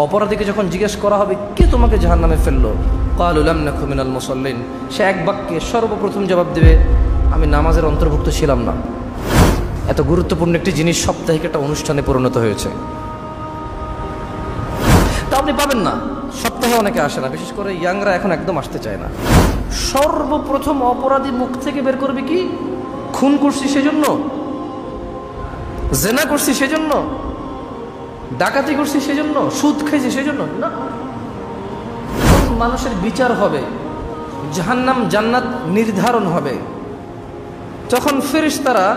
অপরাধীকে যখন জিজ্ঞেস করা হবে কে তোমাকে জাহান্নামে ফেললো, ক্বালু লাম নাকু মিনাল মুসাল্লিন, সে এক বাক্যে সর্বপ্রথম জবাব দেবে আমি নামাজের অন্তর্ভুক্ত ছিলাম না। এত গুরুত্বপূর্ণ একটি জিনিস সাপ্তাহিক একটা অনুষ্ঠানে পরিণত হয়েছে। তা আপনি পাবেন না, সপ্তাহে অনেকে আসে না, বিশেষ করে ইয়াংরা এখন একদম আসতে চায় না। সর্বপ্রথম অপরাধী মুখ থেকে বের করবে কি, খুন করছি সেজন্য, জেনা করছি সেজন্য, ডাকাতি করছি সেজন্য, সুদ খাইছি সেজন্য না। মানুষের বিচার হবে, জাহান্নাম জান্নাত নির্ধারণ হবে। তখন ফেরেশতারা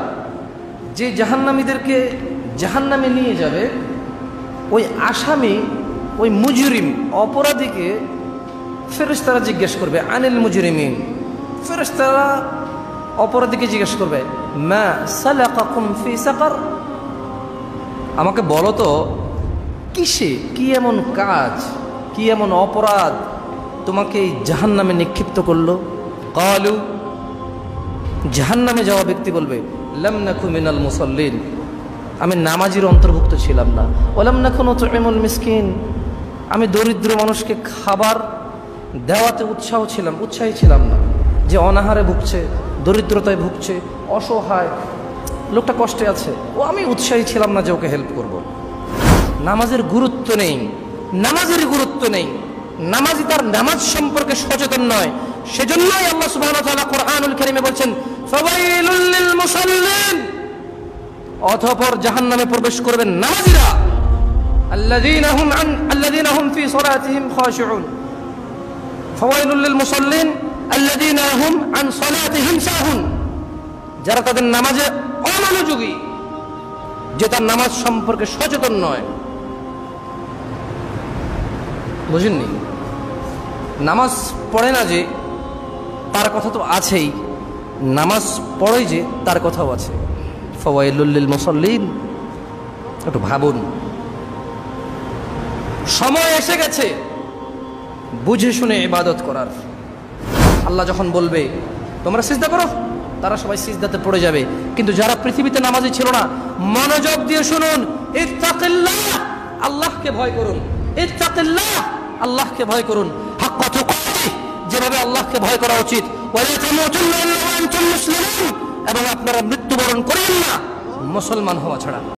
যে জাহান্নামীদেরকে জাহান্নামে নিয়ে যাবে, ওই আসামি, ওই মুজরিম অপরাধীকে ফেরেশতারা জিজ্ঞেস করবে আনিল মুজরিমিন। ফেরেশতারা অপরাধীকে জিজ্ঞেস করবে মা সালাকাকুম ফি সাকার, আমাকে বলো তো কিসে, কি এমন কাজ, কি এমন অপরাধ তোমাকে এই জাহান্নামে নিক্ষিপ্ত করলো। ক্বালু, জাহান্নামে যাওয়া ব্যক্তি বলবে লাম নাকু মিনাল মুসাল্লিন, আমি নামাজির অন্তর্ভুক্ত ছিলাম না। ওয়ালাম নাকু নুতঈমুল মিসকিন, আমি দরিদ্র মানুষকে খাবার দেওয়াতে উৎসাহী ছিলাম না। যে অনাহারে ভুগছে, দরিদ্রতায় ভুগছে, অসহায় লোকটা কষ্টে আছে, ও আমি উৎসাহী ছিলাম না যে ওকে হেল্প করব। নামাজের গুরুত্ব নেই, নামাজের গুরুত্ব নেই, নামাজি তার নামাজ সম্পর্কে সচেতন নয়। সেজন্যই আল্লাহ সুবহানাহু ওয়া তাআলা কোরআনুল কারীমে বলছেন ফাওয়াইলুল লিল মুসাল্লিন, অতঃপর জাহান্নামে প্রবেশ করবেন নামাজীরা, আল্লাযীনা হুম ফি সালাতিহিম খাশিউন। ফাওয়াইলুল লিল মুসাল্লিন আল্লাযীনা হুম আন সালাতিহিম সাহুন, যারা তাদের নামাজে অমনোযোগী, যে তার নামাজ সম্পর্কে সচেতন নয়। বুঝেননি? নামাজ পড়ে না যে তার কথা তো আছেই, নামাজ পড়ে যে তার কথাও আছে। ফাওয়াইলুল লিল মুসাল্লিন, একটু ভাবুন। সময় এসে গেছে বুঝে শুনে ইবাদত করার। আল্লাহ যখন বলবে তোমরা সিজদা করো, তারা সবাই সিজদাতে পড়ে যাবে। কিন্তু যারা পৃথিবীতে নামাজি ছিল না, মনোযোগ দিয়ে শুনুন, ইত্তাকিল্লাহ, আল্লাহকে ভয় করুন। ইত্তাকিল্লাহ, আল্লাহকে ভয় করুন। হাক্কা তুকাতিহ, যেভাবে আল্লাহকে ভয় করা উচিত। ওয়ালা তামুতুন্না ইল্লা ওয়া আনতুম মুসলিমুন, এবং আপনারা মৃত্যুবরণ করেন না মুসলমান হওয়া ছাড়া।